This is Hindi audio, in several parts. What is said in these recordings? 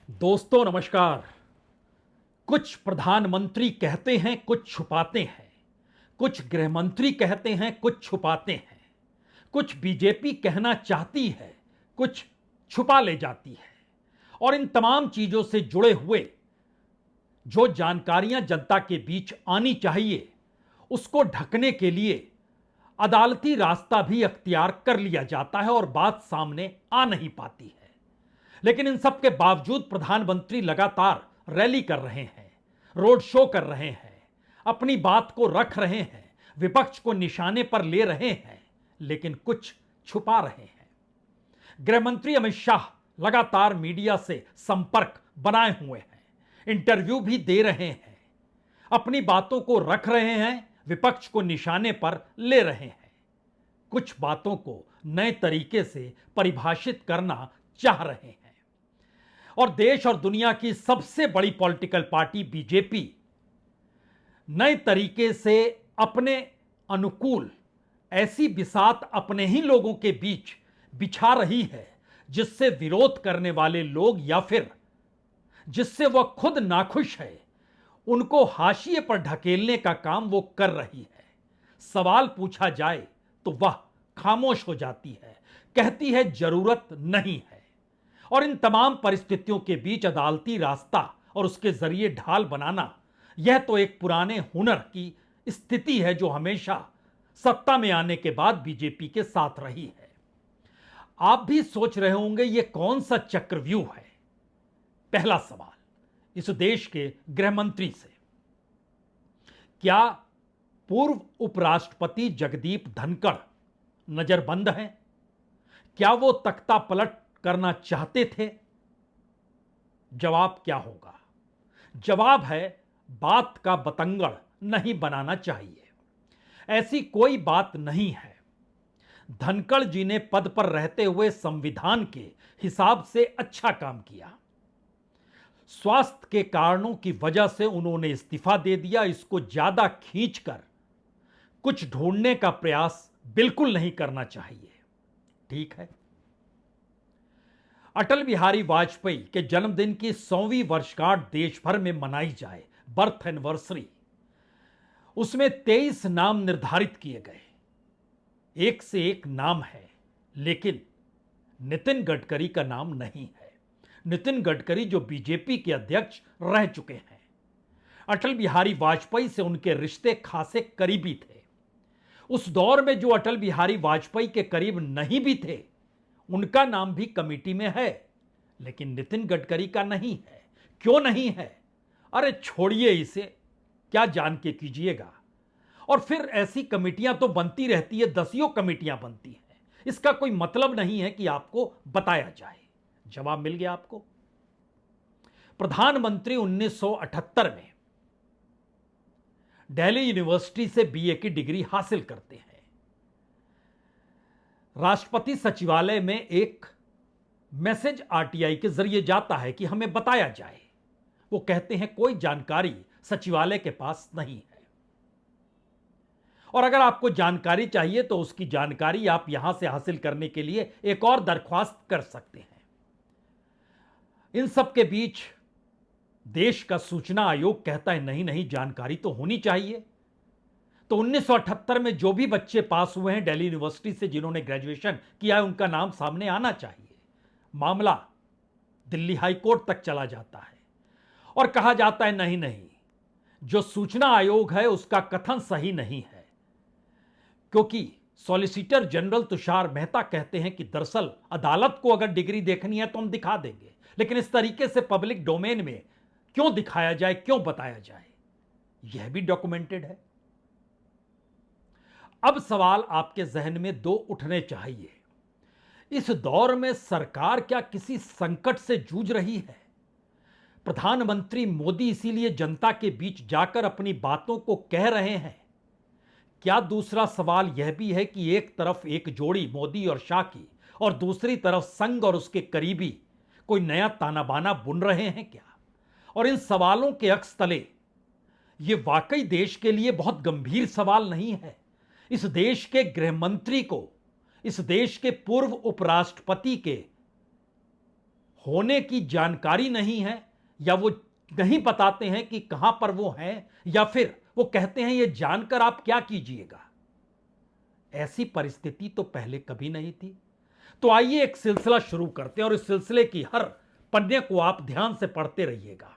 दोस्तों नमस्कार। कुछ प्रधानमंत्री कहते हैं, कुछ छुपाते हैं। कुछ गृह मंत्री कहते हैं, कुछ छुपाते हैं। कुछ बीजेपी कहना चाहती है, कुछ छुपा ले जाती है। और इन तमाम चीजों से जुड़े हुए जो जानकारियां जनता के बीच आनी चाहिए, उसको ढकने के लिए अदालती रास्ता भी अख्तियार कर लिया जाता है और बात सामने आ नहीं पाती है। लेकिन इन सब के बावजूद प्रधानमंत्री लगातार रैली कर रहे हैं, रोड शो कर रहे हैं, अपनी बात को रख रहे हैं, विपक्ष को निशाने पर ले रहे हैं, लेकिन कुछ छुपा रहे हैं। गृहमंत्री अमित शाह लगातार मीडिया से संपर्क बनाए हुए हैं, इंटरव्यू भी दे रहे हैं, अपनी बातों को रख रहे हैं, विपक्ष को निशाने पर ले रहे हैं, कुछ बातों को नए तरीके से परिभाषित करना चाह रहे हैं। और देश और दुनिया की सबसे बड़ी पॉलिटिकल पार्टी बीजेपी नए तरीके से अपने अनुकूल ऐसी बिसात अपने ही लोगों के बीच बिछा रही है, जिससे विरोध करने वाले लोग या फिर जिससे वह खुद नाखुश है, उनको हाशिए पर ढकेलने का काम वो कर रही है। सवाल पूछा जाए तो वह खामोश हो जाती है, कहती है जरूरत नहीं है। और इन तमाम परिस्थितियों के बीच अदालती रास्ता और उसके जरिए ढाल बनाना, यह तो एक पुराने हुनर की स्थिति है जो हमेशा सत्ता में आने के बाद बीजेपी के साथ रही है। आप भी सोच रहे होंगे यह कौन सा चक्रव्यूह है। पहला सवाल इस देश के गृह मंत्री से, क्या पूर्व उपराष्ट्रपति जगदीप धनखड़ नजरबंद हैं? क्या वो तख्ता पलट करना चाहते थे? जवाब क्या होगा? जवाब है, बात का बतंगड़ नहीं बनाना चाहिए। ऐसी कोई बात नहीं है। धनखड़ जी ने पद पर रहते हुए संविधान के हिसाब से अच्छा काम किया। स्वास्थ्य के कारणों की वजह से उन्होंने इस्तीफा दे दिया। इसको ज्यादा खींचकर कुछ ढूंढने का प्रयास बिल्कुल नहीं करना चाहिए। ठीक है, अटल बिहारी वाजपेयी के जन्मदिन की 100वीं वर्षगांठ देश भर में मनाई जाए, बर्थ एनिवर्सरी, उसमें 23 नाम निर्धारित किए गए। एक से एक नाम है, लेकिन नितिन गडकरी का नाम नहीं है। नितिन गडकरी जो बीजेपी के अध्यक्ष रह चुके हैं, अटल बिहारी वाजपेयी से उनके रिश्ते खासे करीबी थे। उस दौर में जो अटल बिहारी वाजपेयी के करीब नहीं भी थे, उनका नाम भी कमेटी में है, लेकिन नितिन गडकरी का नहीं है। क्यों नहीं है? अरे छोड़िए इसे, क्या जान के कीजिएगा। और फिर ऐसी कमेटियां तो बनती रहती है, दसियों कमेटियां बनती हैं। इसका कोई मतलब नहीं है कि आपको बताया जाए। जवाब मिल गया आपको। प्रधानमंत्री 1978 में दिल्ली यूनिवर्सिटी से बीए की डिग्री हासिल करते हैं। राष्ट्रपति सचिवालय में एक मैसेज आरटीआई के जरिए जाता है कि हमें बताया जाए। वो कहते हैं कोई जानकारी सचिवालय के पास नहीं है, और अगर आपको जानकारी चाहिए तो उसकी जानकारी आप यहां से हासिल करने के लिए एक और दरख्वास्त कर सकते हैं। इन सब के बीच देश का सूचना आयोग कहता है नहीं नहीं, जानकारी तो होनी चाहिए। तो 1978 में जो भी बच्चे पास हुए हैं दिल्ली यूनिवर्सिटी से, जिन्होंने ग्रेजुएशन किया है, उनका नाम सामने आना चाहिए। मामला दिल्ली हाई कोर्ट तक चला जाता है और कहा जाता है नहीं नहीं, जो सूचना आयोग है उसका कथन सही नहीं है, क्योंकि सॉलिसिटर जनरल तुषार मेहता कहते हैं कि दरअसल अदालत को अगर डिग्री देखनी है तो हम दिखा देंगे, लेकिन इस तरीके से पब्लिक डोमेन में क्यों दिखाया जाए, क्यों बताया जाए? यह भी डॉक्यूमेंटेड है। अब सवाल आपके जहन में दो उठने चाहिए। इस दौर में सरकार क्या किसी संकट से जूझ रही है? प्रधानमंत्री मोदी इसीलिए जनता के बीच जाकर अपनी बातों को कह रहे हैं? क्या दूसरा सवाल यह भी है कि एक तरफ एक जोड़ी मोदी और शाह की, और दूसरी तरफ संघ और उसके करीबी कोई नया ताना बाना बुन रहे हैं क्या? और इन सवालों के अक्स तले यह वाकई देश के लिए बहुत गंभीर सवाल नहीं है। इस देश के गृह मंत्री को, इस देश के पूर्व उपराष्ट्रपति के होने की जानकारी नहीं है, या वो नहीं बताते हैं कि कहां पर वो हैं, या फिर वो कहते हैं ये जानकर आप क्या कीजिएगा। ऐसी परिस्थिति तो पहले कभी नहीं थी। तो आइए एक सिलसिला शुरू करते हैं और इस सिलसिले की हर पन्ने को आप ध्यान से पढ़ते रहिएगा।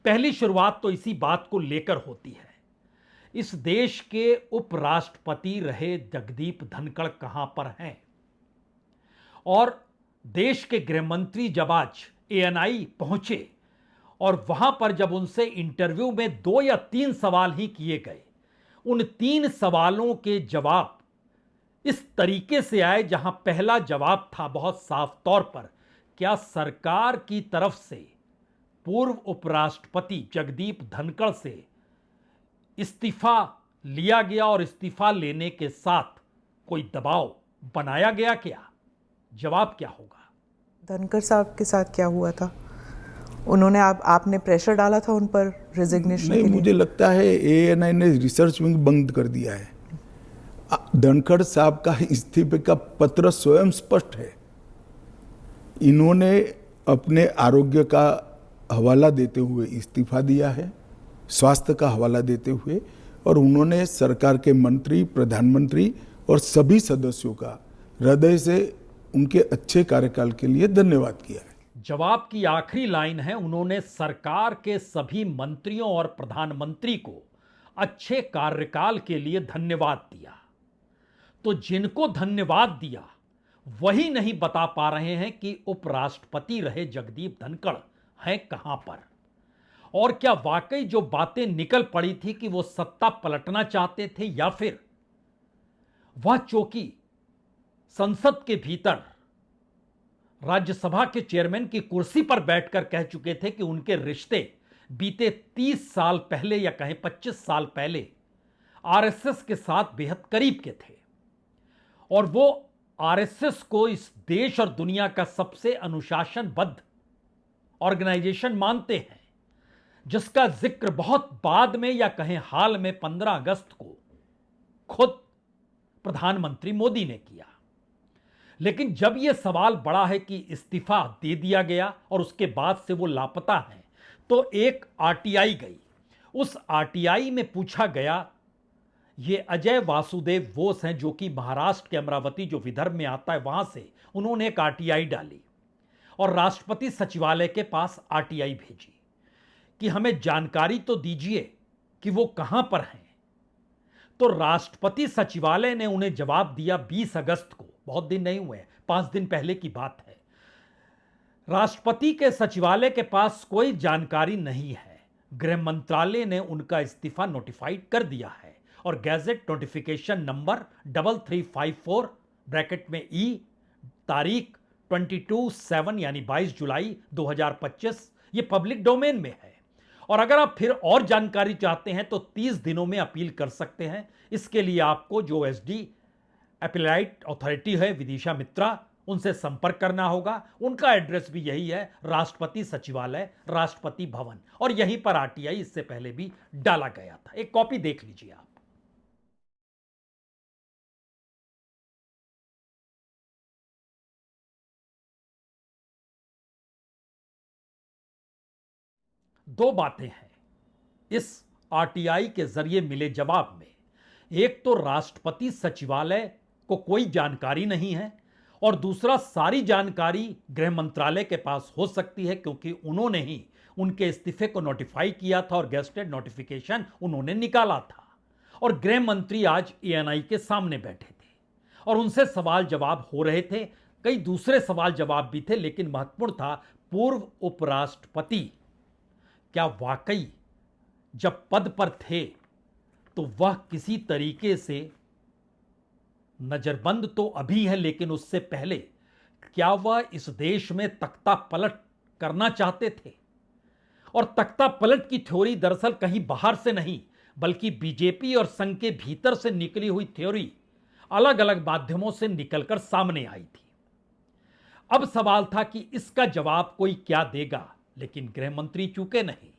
पहली शुरुआत तो इसी बात को लेकर होती है, इस देश के उपराष्ट्रपति रहे जगदीप धनखड़ कहां पर हैं। और देश के गृह मंत्री जब आज एएनआई पहुंचे और वहां पर जब उनसे इंटरव्यू में 2 या 3 सवाल ही किए गए, उन 3 सवालों के जवाब इस तरीके से आए, जहां पहला जवाब था बहुत साफ तौर पर, क्या सरकार की तरफ से पूर्व उपराष्ट्रपति जगदीप धनखड़ से इस्तीफा लिया गया और इस्तीफा लेने के साथ कोई दबाव बनाया गया क्या? जवाब क्या होगा? धनखड़ साहब के साथ क्या हुआ था? उन्होंने आपने प्रेशर डाला था उन पर रेजिग्नेशन नहीं, के लिए? मुझे लगता है एएनआई ने रिसर्च विंग बंद कर दिया है। धनखड़ साहब का इस्तीफे का पत्र स्वयं स्पष्ट है। इन्होंने अपने आरोग्य का हवाला देते हुए इस्तीफा दिया है, स्वास्थ्य का हवाला देते हुए, और उन्होंने सरकार के मंत्री, प्रधानमंत्री और सभी सदस्यों का हृदय से उनके अच्छे कार्यकाल के लिए धन्यवाद किया है। जवाब की आखिरी लाइन है, उन्होंने सरकार के सभी मंत्रियों और प्रधानमंत्री को अच्छे कार्यकाल के लिए धन्यवाद दिया। तो जिनको धन्यवाद दिया वही नहीं बता पा रहे हैं कि उपराष्ट्रपति रहे जगदीप धनखड़ हैं कहां पर, और क्या वाकई जो बातें निकल पड़ी थी कि वो सत्ता पलटना चाहते थे, या फिर वह चौकी संसद के भीतर राज्यसभा के चेयरमैन की कुर्सी पर बैठकर कह चुके थे कि उनके रिश्ते बीते 30 साल पहले या कहें 25 साल पहले आरएसएस के साथ बेहद करीब के थे, और वो आरएसएस को इस देश और दुनिया का सबसे अनुशासनबद्ध ऑर्गेनाइजेशन मानते हैं, जिसका जिक्र बहुत बाद में या कहें हाल में 15 अगस्त को खुद प्रधानमंत्री मोदी ने किया। लेकिन जब यह सवाल बड़ा है कि इस्तीफा दे दिया गया और उसके बाद से वो लापता हैं, तो एक आरटीआई गई। उस आरटीआई में पूछा गया, ये अजय वासुदेव बोस हैं जो कि महाराष्ट्र के अमरावती जो विदर्भ में आता है वहां से उन्होंने एक आरटीआई डाली और राष्ट्रपति सचिवालय के पास आरटीआई भेजी कि हमें जानकारी तो दीजिए कि वो कहां पर हैं। तो राष्ट्रपति सचिवालय ने उन्हें जवाब दिया 20 अगस्त को, बहुत दिन नहीं हुए, 5 दिन पहले की बात है। राष्ट्रपति के सचिवालय के पास कोई जानकारी नहीं है। गृह मंत्रालय ने उनका इस्तीफा नोटिफाइड कर दिया है और गैजेट नोटिफिकेशन नंबर 3354 ब्रैकेट में ई तारीख 22/7 यानी 22 जुलाई 2025 ये पब्लिक डोमेन में है। और अगर आप फिर और जानकारी चाहते हैं तो 30 दिनों में अपील कर सकते हैं। इसके लिए आपको जो एसडी अपीलाइट अथॉरिटी है विदिशा मित्रा, उनसे संपर्क करना होगा। उनका एड्रेस भी यही है, राष्ट्रपति सचिवालय, राष्ट्रपति भवन, और यहीं पर आरटीआई इससे पहले भी डाला गया था। एक कॉपी देख लीजिए आप। दो बातें हैं इस आरटीआई के जरिए मिले जवाब में। एक तो राष्ट्रपति सचिवालय को कोई जानकारी नहीं है, और दूसरा सारी जानकारी गृह मंत्रालय के पास हो सकती है क्योंकि उन्होंने ही उनके इस्तीफे को नोटिफाई किया था और गेस्टेड नोटिफिकेशन उन्होंने निकाला था। और गृह मंत्री आज एएनआई के सामने बैठे थे और उनसे सवाल जवाब हो रहे थे। कई दूसरे सवाल जवाब भी थे, लेकिन महत्वपूर्ण था पूर्व उपराष्ट्रपति क्या वाकई जब पद पर थे तो वह किसी तरीके से नजरबंद तो अभी है, लेकिन उससे पहले क्या वह इस देश में तख्ता पलट करना चाहते थे? और तख्ता पलट की थ्योरी दरअसल कहीं बाहर से नहीं बल्कि बीजेपी और संघ के भीतर से निकली हुई थ्योरी अलग अलग माध्यमों से निकलकर सामने आई थी। अब सवाल था कि इसका जवाब कोई क्या देगा, लेकिन गृह मंत्री चूके नहीं।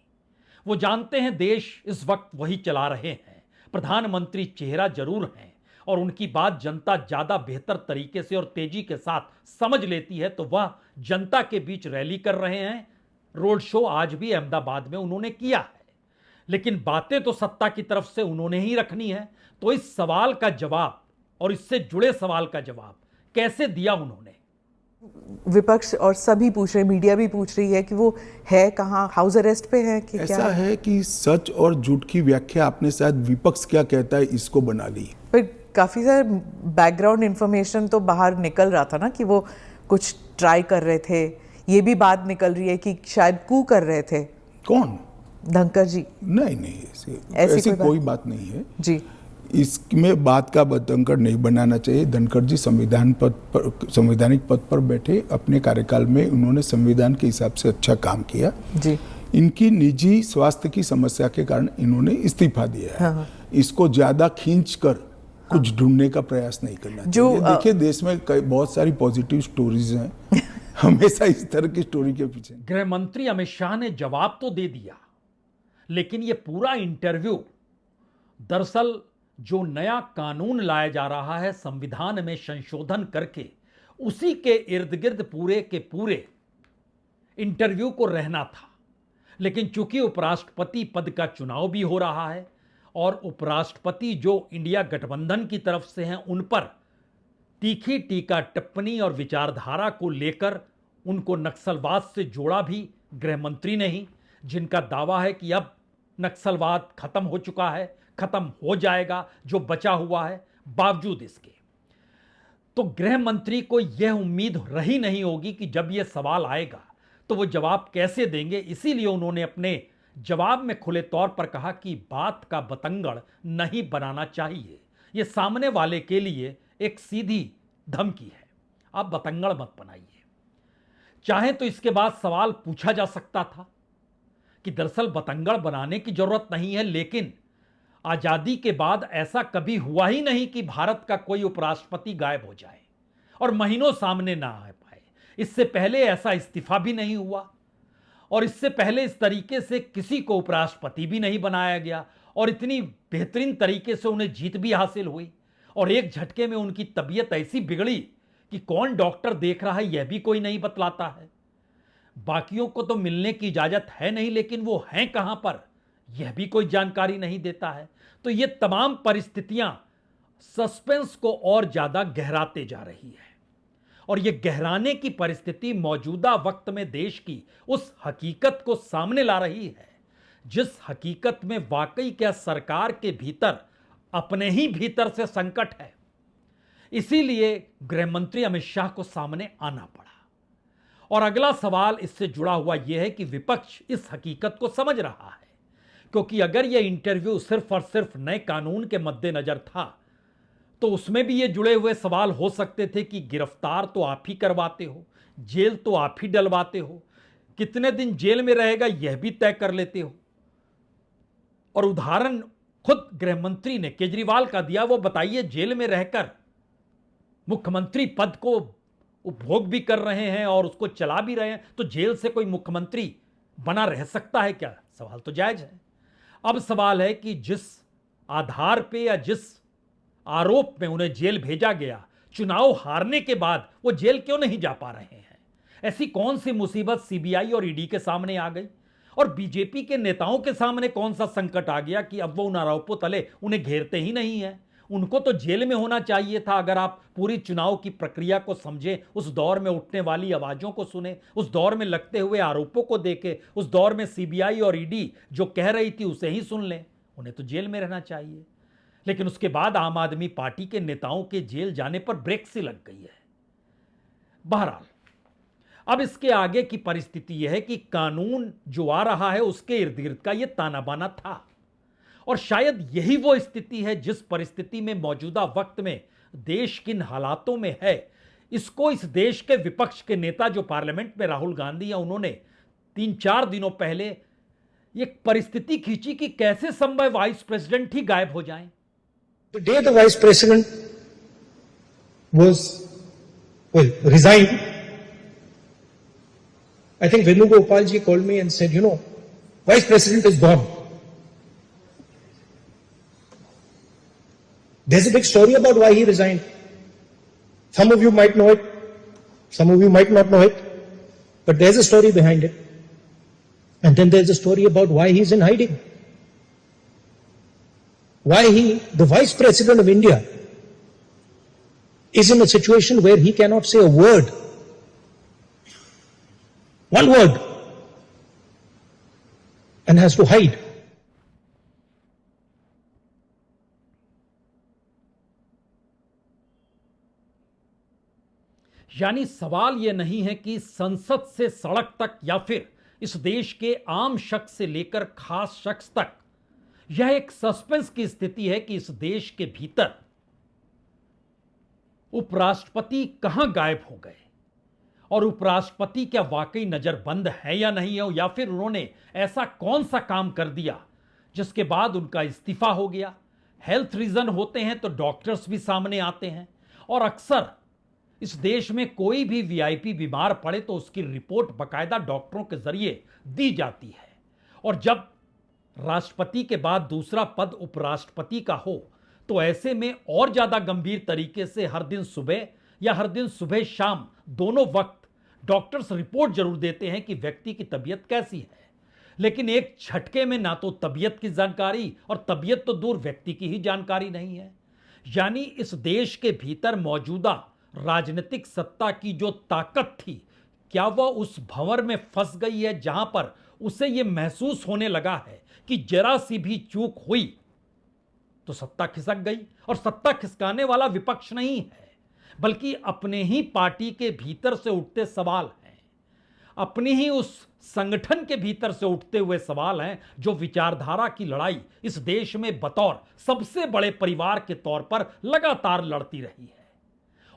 वो जानते हैं देश इस वक्त वही चला रहे हैं, प्रधानमंत्री चेहरा जरूर हैं और उनकी बात जनता ज्यादा बेहतर तरीके से और तेजी के साथ समझ लेती है तो वह जनता के बीच रैली कर रहे हैं। रोड शो आज भी अहमदाबाद में उन्होंने किया है, लेकिन बातें तो सत्ता की तरफ से उन्होंने ही रखनी है। तो इस सवाल का जवाब और इससे जुड़े सवाल का जवाब कैसे दिया उन्होंने? विपक्ष और सभी पूछ रहे, मीडिया भी पूछ रही है कि वो है कहाँ, हाउस अरेस्ट पे है कि क्या ऐसा है कि सच और झूठ की व्याख्या आपने शायद विपक्ष क्या कहता है इसको बना ली। पर काफी सारे बैकग्राउंड इंफॉर्मेशन तो बाहर निकल रहा था ना कि वो कुछ ट्राई कर रहे थे। ये भी बात निकल रही है कि शायद कू कर रहे थे। कौन? धनखड़ जी। नहीं, ऐसी कोई बात नहीं है जी। इसमें बात का बतंगड़ नहीं बनाना चाहिए। धनखड़ जी संवैधानिक पद पर बैठे, अपने कार्यकाल में उन्होंने संविधान के हिसाब से अच्छा काम किया जी। इनकी निजी स्वास्थ्य की समस्या के कारण इन्होंने इस्तीफा दिया है। हाँ। इसको ज्यादा खींचकर कुछ ढूंढने का प्रयास नहीं करना चाहिए। देखिए देश में बहुत सारी पॉजिटिव स्टोरीज हैं हमेशा इस तरह की स्टोरी के पीछे। गृह मंत्री अमित शाह ने जवाब तो दे दिया, लेकिन यह पूरा इंटरव्यू दरअसल जो नया कानून लाया जा रहा है संविधान में संशोधन करके, उसी के इर्द गिर्द पूरे के पूरे इंटरव्यू को रहना था। लेकिन चूंकि उपराष्ट्रपति पद का चुनाव भी हो रहा है और उपराष्ट्रपति जो इंडिया गठबंधन की तरफ से हैं, उन पर तीखी टीका टिप्पणी और विचारधारा को लेकर उनको नक्सलवाद से जोड़ा भी गृह मंत्री ने ही, जिनका दावा है कि अब नक्सलवाद खत्म हो चुका है, खत्म हो जाएगा जो बचा हुआ है। बावजूद इसके तो गृह मंत्री को यह उम्मीद रही नहीं होगी कि जब यह सवाल आएगा तो वो जवाब कैसे देंगे। इसीलिए उन्होंने अपने जवाब में खुले तौर पर कहा कि बात का बतंगड़ नहीं बनाना चाहिए। यह सामने वाले के लिए एक सीधी धमकी है, आप बतंगड़ मत बनाइए। चाहे तो इसके बाद सवाल पूछा जा सकता था कि दरअसल बतंगड़ बनाने की जरूरत नहीं है, लेकिन आजादी के बाद ऐसा कभी हुआ ही नहीं कि भारत का कोई उपराष्ट्रपति गायब हो जाए और महीनों सामने ना आ पाए। इससे पहले ऐसा इस्तीफा भी नहीं हुआ और इससे पहले इस तरीके से किसी को उपराष्ट्रपति भी नहीं बनाया गया और इतनी बेहतरीन तरीके से उन्हें जीत भी हासिल हुई और एक झटके में उनकी तबीयत ऐसी बिगड़ी कि कौन डॉक्टर देख रहा है यह भी कोई नहीं बतलाता है। बाकियों को तो मिलने की इजाजत है नहीं, लेकिन वो हैं कहां पर यह भी कोई जानकारी नहीं देता है। तो ये तमाम परिस्थितियां सस्पेंस को और ज्यादा गहराते जा रही है और यह गहराने की परिस्थिति मौजूदा वक्त में देश की उस हकीकत को सामने ला रही है, जिस हकीकत में वाकई क्या सरकार के भीतर अपने ही भीतर से संकट है। इसीलिए गृह मंत्री अमित शाह को सामने आना पड़ा। और अगला सवाल इससे जुड़ा हुआ यह है कि विपक्ष इस हकीकत को समझ रहा है, क्योंकि अगर यह इंटरव्यू सिर्फ और सिर्फ नए कानून के मद्देनजर था तो उसमें भी ये जुड़े हुए सवाल हो सकते थे कि गिरफ्तार तो आप ही करवाते हो, जेल तो आप ही डलवाते हो, कितने दिन जेल में रहेगा यह भी तय कर लेते हो। और उदाहरण खुद गृह मंत्री ने केजरीवाल का दिया, वो बताइए जेल में रहकर मुख्यमंत्री पद को उपभोग भी कर रहे हैं और उसको चला भी रहे हैं, तो जेल से कोई मुख्यमंत्री बना रह सकता है क्या? सवाल तो जायज है। अब सवाल है कि जिस आधार पे या जिस आरोप में उन्हें जेल भेजा गया, चुनाव हारने के बाद वो जेल क्यों नहीं जा पा रहे हैं? ऐसी कौन सी मुसीबत सीबीआई और ईडी के सामने आ गई और बीजेपी के नेताओं के सामने कौन सा संकट आ गया कि अब वो उन आरोपों तले उन्हें घेरते ही नहीं है? उनको तो जेल में होना चाहिए था। अगर आप पूरी चुनाव की प्रक्रिया को समझें, उस दौर में उठने वाली आवाजों को सुने, उस दौर में लगते हुए आरोपों को देखें, उस दौर में सीबीआई और ईडी जो कह रही थी उसे ही सुन लें, उन्हें तो जेल में रहना चाहिए। लेकिन उसके बाद आम आदमी पार्टी के नेताओं के जेल जाने पर ब्रेक सी लग गई है। बहरहाल अब इसके आगे की परिस्थिति यह है कि कानून जो आ रहा है उसके इर्द गिर्द का यह ताना बाना था और शायद यही वो स्थिति है जिस परिस्थिति में मौजूदा वक्त में देश किन हालातों में है, इसको इस देश के विपक्ष के नेता जो पार्लियामेंट में राहुल गांधी हैं, उन्होंने 3-4 दिनों पहले एक परिस्थिति खींची कि कैसे संभव वाइस प्रेसिडेंट ही गायब हो जाएं। The day the vice president resigned, I think Venugopal ji called me and said, vice president is gone. There's a big story about why he resigned. Some of you might know it, some of you might not know it, but there's a story behind it. And then there's a story about why he's in hiding. Why the Vice President of India, is in a situation where he cannot say a word. One word. And has to hide. यानी सवाल यह नहीं है कि संसद से सड़क तक या फिर इस देश के आम शख्स से लेकर खास शख्स तक यह एक सस्पेंस की स्थिति है कि इस देश के भीतर उपराष्ट्रपति कहां गायब हो गए और उपराष्ट्रपति क्या वाकई नजरबंद है या नहीं हो, या फिर उन्होंने ऐसा कौन सा काम कर दिया जिसके बाद उनका इस्तीफा हो गया। हेल्थ रीजन होते हैं तो डॉक्टर्स भी सामने आते हैं और अक्सर इस देश में कोई भी वीआईपी बीमार पड़े तो उसकी रिपोर्ट बाकायदा डॉक्टरों के जरिए दी जाती है। और जब राष्ट्रपति के बाद दूसरा पद उपराष्ट्रपति का हो तो ऐसे में और ज्यादा गंभीर तरीके से हर दिन सुबह या हर दिन सुबह शाम दोनों वक्त डॉक्टर्स रिपोर्ट जरूर देते हैं कि व्यक्ति की तबीयत कैसी है, लेकिन एक झटके में ना तो तबीयत की जानकारी और तबीयत तो दूर व्यक्ति की ही जानकारी नहीं है। यानी इस देश के भीतर मौजूदा राजनीतिक सत्ता की जो ताकत थी, क्या वह उस भंवर में फंस गई है जहां पर उसे यह महसूस होने लगा है कि जरा सी भी चूक हुई तो सत्ता खिसक गई। और सत्ता खिसकाने वाला विपक्ष नहीं है बल्कि अपने ही पार्टी के भीतर से उठते सवाल हैं, अपनी ही उस संगठन के भीतर से उठते हुए सवाल हैं जो विचारधारा की लड़ाई इस देश में बतौर सबसे बड़े परिवार के तौर पर लगातार लड़ती रही है।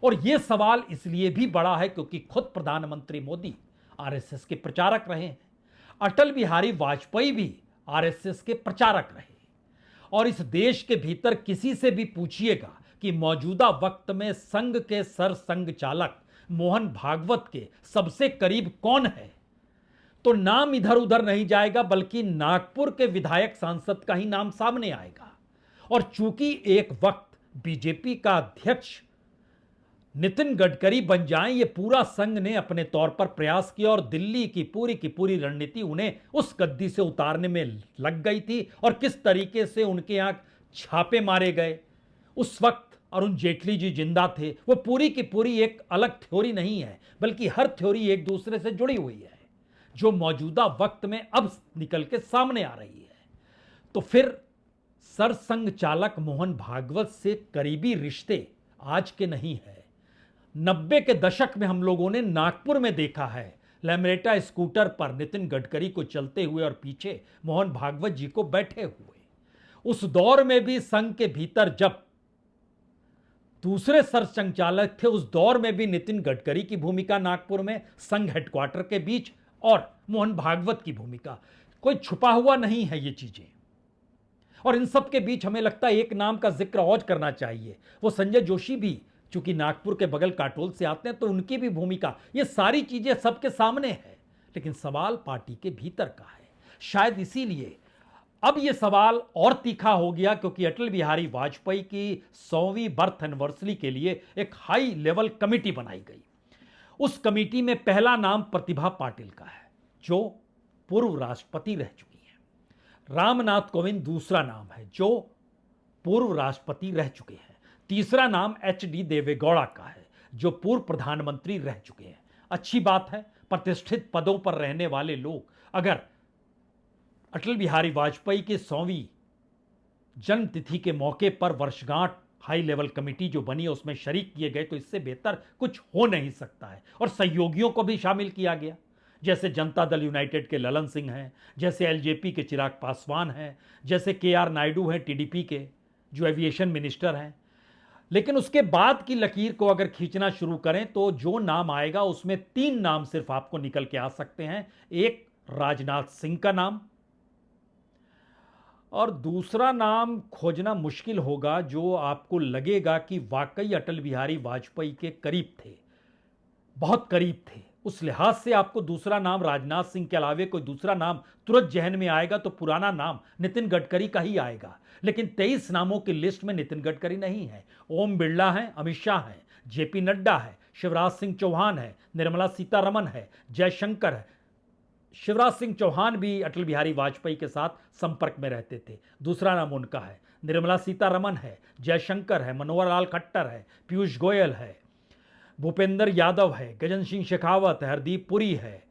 और यह सवाल इसलिए भी बड़ा है क्योंकि खुद प्रधानमंत्री मोदी आरएसएस के प्रचारक रहे हैं, अटल बिहारी वाजपेयी भी आरएसएस के प्रचारक रहे। और इस देश के भीतर किसी से भी पूछिएगा कि मौजूदा वक्त में संघ के सरसंघ चालक मोहन भागवत के सबसे करीब कौन है तो नाम इधर उधर नहीं जाएगा बल्कि नागपुर के विधायक सांसद का ही नाम सामने आएगा। और चूंकि एक वक्त बीजेपी का अध्यक्ष नितिन गडकरी बन जाएं, ये पूरा संघ ने अपने तौर पर प्रयास किया और दिल्ली की पूरी रणनीति उन्हें उस गद्दी से उतारने में लग गई थी। और किस तरीके से उनके यहां छापे मारे गए, उस वक्त अरुण जेटली जी जिंदा थे, वो पूरी की पूरी एक अलग थ्योरी नहीं है बल्कि हर थ्योरी एक दूसरे से जुड़ी हुई है जो मौजूदा वक्त में अब निकल के सामने आ रही है। तो फिर सरसंघ चालक मोहन भागवत से करीबी रिश्ते आज के नहीं है। 90 के दशक में हम लोगों ने नागपुर में देखा है लैमरेटा स्कूटर पर नितिन गडकरी को चलते हुए और पीछे मोहन भागवत जी को बैठे हुए। उस दौर में भी संघ के भीतर जब दूसरे सरसंघचालक थे उस दौर में भी नितिन गडकरी की भूमिका नागपुर में संघ हेडक्वार्टर के बीच और मोहन भागवत की भूमिका, कोई छुपा हुआ नहीं है ये चीजें। और इन सब के बीच हमें लगता है एक नाम का जिक्र और करना चाहिए, वो संजय जोशी भी चूंकि नागपुर के बगल काटोल से आते हैं तो उनकी भी भूमिका, ये सारी चीजें सबके सामने है। लेकिन सवाल पार्टी के भीतर का है। शायद इसीलिए अब यह सवाल और तीखा हो गया क्योंकि अटल बिहारी वाजपेयी की 100वीं बर्थ एनिवर्सरी के लिए एक हाई लेवल कमेटी बनाई गई। उस कमेटी में पहला नाम प्रतिभा पाटिल का है जो पूर्व राष्ट्रपति रह चुकी हैं। रामनाथ कोविंद दूसरा नाम है जो पूर्व राष्ट्रपति रह चुके हैं। तीसरा नाम एच.डी. देवेगौड़ा का है जो पूर्व प्रधानमंत्री रह चुके हैं। अच्छी बात है, प्रतिष्ठित पदों पर रहने वाले लोग अगर अटल बिहारी वाजपेयी की 100वीं जन्म तिथि के मौके पर वर्षगांठ हाई लेवल कमेटी जो बनी उसमें शरीक किए गए तो इससे बेहतर कुछ हो नहीं सकता है। और सहयोगियों को भी शामिल किया गया, जैसे जनता दल यूनाइटेड के ललन सिंह हैं, जैसे एलजेपी के चिराग पासवान हैं, जैसे के.आर. नायडू हैं टीडीपी के जो एविएशन मिनिस्टर हैं। लेकिन उसके बाद की लकीर को अगर खींचना शुरू करें तो जो नाम आएगा उसमें 3 नाम सिर्फ आपको निकल के आ सकते हैं। एक राजनाथ सिंह का नाम और दूसरा नाम खोजना मुश्किल होगा जो आपको लगेगा कि वाकई अटल बिहारी वाजपेयी के करीब थे, बहुत करीब थे, उस लिहाज से आपको दूसरा नाम राजनाथ सिंह के अलावे कोई दूसरा नाम तुरंत जहन में आएगा तो पुराना नाम नितिन गडकरी का ही आएगा। लेकिन 23 नामों की लिस्ट में नितिन गडकरी नहीं है। ओम बिरला है, अमित शाह है, जेपी नड्डा है, शिवराज सिंह चौहान है, निर्मला सीतारमण है, जयशंकर है। शिवराज सिंह चौहान भी अटल बिहारी वाजपेयी के साथ संपर्क में रहते थे, दूसरा नाम उनका है। निर्मला सीतारमण है, जयशंकर है, मनोहर लाल खट्टर है, पीयूष गोयल है, भूपेंद्र यादव है, गजन सिंह शेखावत है, हरदीप पुरी है,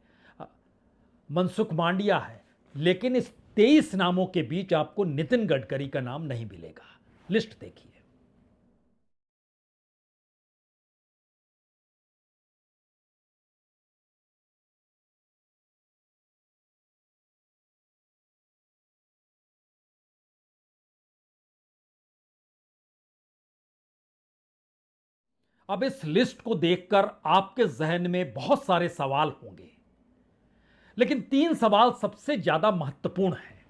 मनसुख मांडिया है। लेकिन इस 23 नामों के बीच आपको नितिन गडकरी का नाम नहीं मिलेगा। लिस्ट देखिए। अब इस लिस्ट को देखकर आपके जहन में बहुत सारे सवाल होंगे, लेकिन 3 सवाल सबसे ज्यादा महत्वपूर्ण हैं।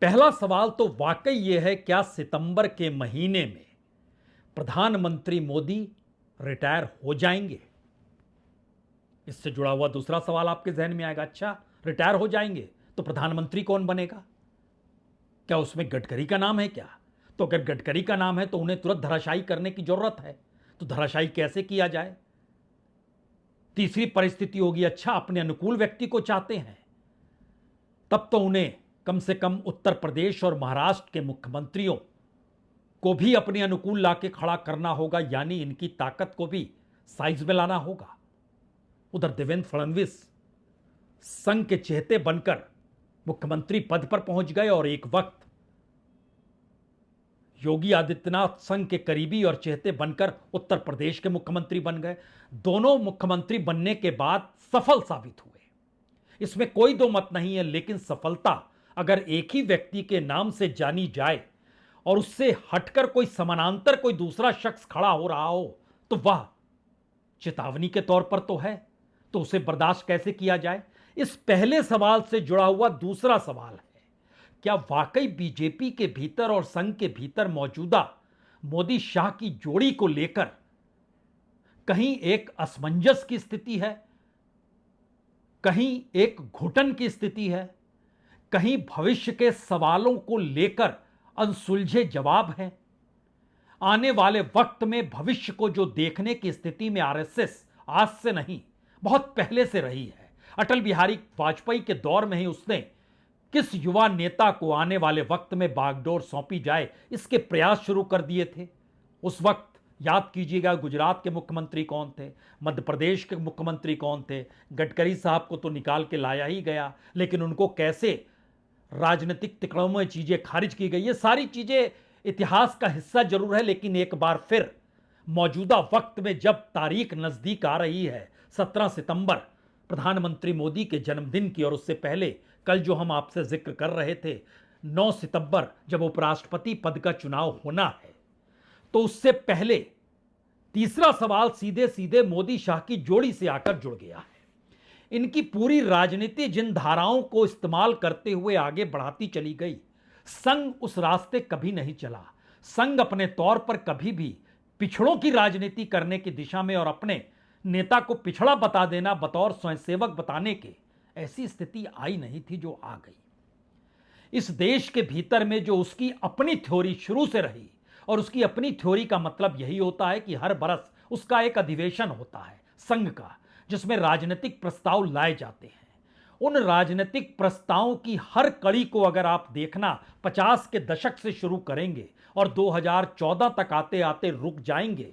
पहला सवाल तो वाकई यह है, क्या सितंबर के महीने में प्रधानमंत्री मोदी रिटायर हो जाएंगे? इससे जुड़ा हुआ दूसरा सवाल आपके जहन में आएगा, अच्छा रिटायर हो जाएंगे तो प्रधानमंत्री कौन बनेगा? क्या उसमें गडकरी का नाम है क्या? तो अगर गडकरी का नाम है तो उन्हें तुरंत धराशायी करने की जरूरत है। तो धराशायी कैसे किया जाए? तीसरी परिस्थिति होगी, अच्छा अपने अनुकूल व्यक्ति को चाहते हैं, तब तो उन्हें कम से कम उत्तर प्रदेश और महाराष्ट्र के मुख्यमंत्रियों को भी अपने अनुकूल लाके खड़ा करना होगा, यानी इनकी ताकत को भी साइज में लाना होगा। उधर देवेंद्र फडणवीस संघ के चहेते बनकर मुख्यमंत्री पद पर पहुंच गए और एक वक्त योगी आदित्यनाथ संघ के करीबी और चहेते बनकर उत्तर प्रदेश के मुख्यमंत्री बन गए। दोनों मुख्यमंत्री बनने के बाद सफल साबित हुए, इसमें कोई दो मत नहीं है। लेकिन सफलता अगर एक ही व्यक्ति के नाम से जानी जाए और उससे हटकर कोई समानांतर कोई दूसरा शख्स खड़ा हो रहा हो तो वह चेतावनी के तौर पर तो है, तो उसे बर्दाश्त कैसे किया जाए? इस पहले सवाल से जुड़ा हुआ दूसरा सवाल है, क्या वाकई बीजेपी के भीतर और संघ के भीतर मौजूदा मोदी शाह की जोड़ी को लेकर कहीं एक असमंजस की स्थिति है, कहीं एक घुटन की स्थिति है, कहीं भविष्य के सवालों को लेकर अनसुलझे जवाब हैं? आने वाले वक्त में भविष्य को जो देखने की स्थिति में आरएसएस आज से नहीं बहुत पहले से रही है। अटल बिहारी वाजपेयी के दौर में ही उसने किस युवा नेता को आने वाले वक्त में बागडोर सौंपी जाए इसके प्रयास शुरू कर दिए थे। उस वक्त याद कीजिएगा, गुजरात के मुख्यमंत्री कौन थे, मध्य प्रदेश के मुख्यमंत्री कौन थे। गडकरी साहब को तो निकाल के लाया ही गया, लेकिन उनको कैसे राजनीतिक तिकड़ों में चीजें खारिज की गई, ये सारी चीजें इतिहास का हिस्सा जरूर है। लेकिन एक बार फिर मौजूदा वक्त में जब तारीख नजदीक आ रही है 17 सितंबर प्रधानमंत्री मोदी के जन्मदिन की, और उससे पहले कल जो हम आपसे जिक्र कर रहे थे 9 सितंबर जब उपराष्ट्रपति पद का चुनाव होना है, तो उससे पहले तीसरा सवाल सीधे सीधे मोदी शाह की जोड़ी से आकर जुड़ गया है। इनकी पूरी राजनीति जिन धाराओं को इस्तेमाल करते हुए आगे बढ़ाती चली गई, संघ उस रास्ते कभी नहीं चला। संघ अपने तौर पर कभी भी पिछड़ों की राजनीति करने की दिशा में और अपने नेता को पिछड़ा बता देना, बतौर स्वयंसेवक बताने के, ऐसी स्थिति आई नहीं थी जो आ गई। इस देश के भीतर में जो उसकी अपनी थ्योरी शुरू से रही, और उसकी अपनी थ्योरी का मतलब यही होता है कि हर बरस उसका एक अधिवेशन होता है संघ का, जिसमें राजनीतिक प्रस्ताव लाए जाते हैं। उन राजनीतिक प्रस्तावों की हर कड़ी को अगर आप देखना 50 के दशक से शुरू करेंगे और 2014 तक आते आते रुक जाएंगे,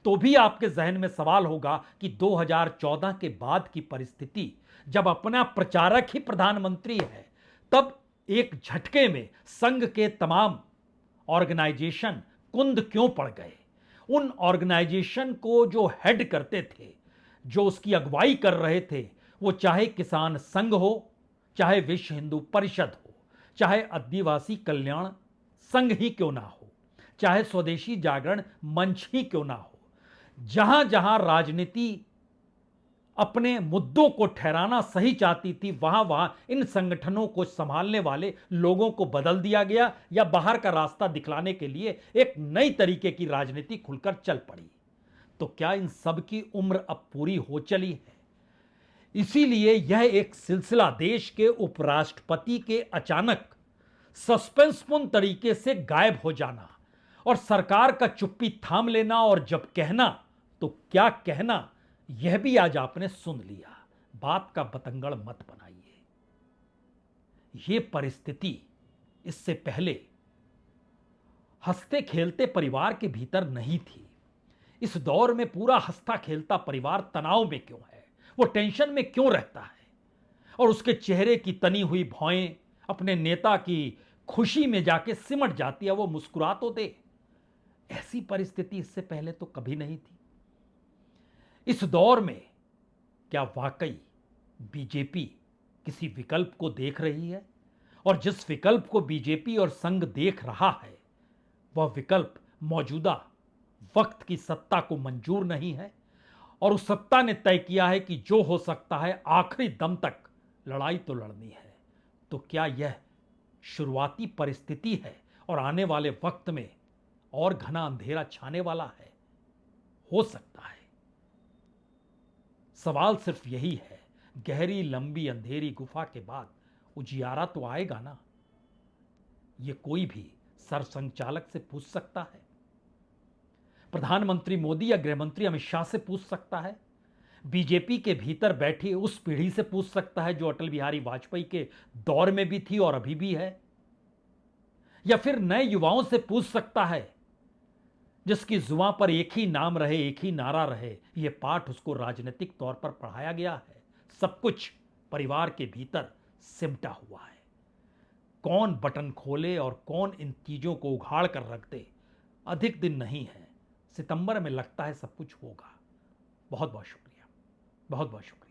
तो भी आपके जहन में सवाल होगा कि 2014 के बाद की परिस्थिति, जब अपना प्रचारक ही प्रधानमंत्री है, तब एक झटके में संघ के तमाम ऑर्गेनाइजेशन कुंद क्यों पड़ गए। उन ऑर्गेनाइजेशन को जो हेड करते थे, जो उसकी अगुवाई कर रहे थे, वो चाहे किसान संघ हो, चाहे विश्व हिंदू परिषद हो, चाहे आदिवासी कल्याण संघ ही क्यों ना हो, चाहे स्वदेशी जागरण मंच ही क्यों ना हो, जहां जहां राजनीति अपने मुद्दों को ठहराना सही चाहती थी, वहां वहां इन संगठनों को संभालने वाले लोगों को बदल दिया गया, या बाहर का रास्ता दिखलाने के लिए एक नई तरीके की राजनीति खुलकर चल पड़ी। तो क्या इन सब की उम्र अब पूरी हो चली है? इसीलिए यह एक सिलसिला देश के उपराष्ट्रपति के अचानक सस्पेंसपूर्ण तरीके से गायब हो जाना और सरकार का चुप्पी थाम लेना और जब कहना तो क्या कहना, यह भी आज आपने सुन लिया। बात का बतंगड़ मत बनाइए। यह परिस्थिति इससे पहले हंसते खेलते परिवार के भीतर नहीं थी। इस दौर में पूरा हंसता खेलता परिवार तनाव में क्यों है, वो टेंशन में क्यों रहता है और उसके चेहरे की तनी हुई भौएं अपने नेता की खुशी में जाके सिमट जाती है, वो मुस्कुरा तो दे। ऐसी परिस्थिति इससे पहले तो कभी नहीं थी। इस दौर में क्या वाकई बीजेपी किसी विकल्प को देख रही है? और जिस विकल्प को बीजेपी और संघ देख रहा है वह विकल्प मौजूदा वक्त की सत्ता को मंजूर नहीं है और उस सत्ता ने तय किया है कि जो हो सकता है आखिरी दम तक लड़ाई तो लड़नी है। तो क्या यह शुरुआती परिस्थिति है और आने वाले वक्त में और घना अंधेरा छाने वाला है? हो सकता है। सवाल सिर्फ यही है, गहरी लंबी अंधेरी गुफा के बाद उजियारा तो आएगा ना? यह कोई भी सरसंघचालक से पूछ सकता है, प्रधानमंत्री मोदी या गृहमंत्री अमित शाह से पूछ सकता है, बीजेपी के भीतर बैठी उस पीढ़ी से पूछ सकता है जो अटल बिहारी वाजपेयी के दौर में भी थी और अभी भी है, या फिर नए युवाओं से पूछ सकता है जिसकी जुबान पर एक ही नाम रहे, एक ही नारा रहे, यह पाठ उसको राजनीतिक तौर पर पढ़ाया गया है। सब कुछ परिवार के भीतर सिमटा हुआ है। कौन बटन खोले और कौन इन चीजों को उघाड़ कर रख दे, अधिक दिन नहीं है। सितंबर में लगता है सब कुछ होगा। बहुत बहुत शुक्रिया, बहुत बहुत शुक्रिया।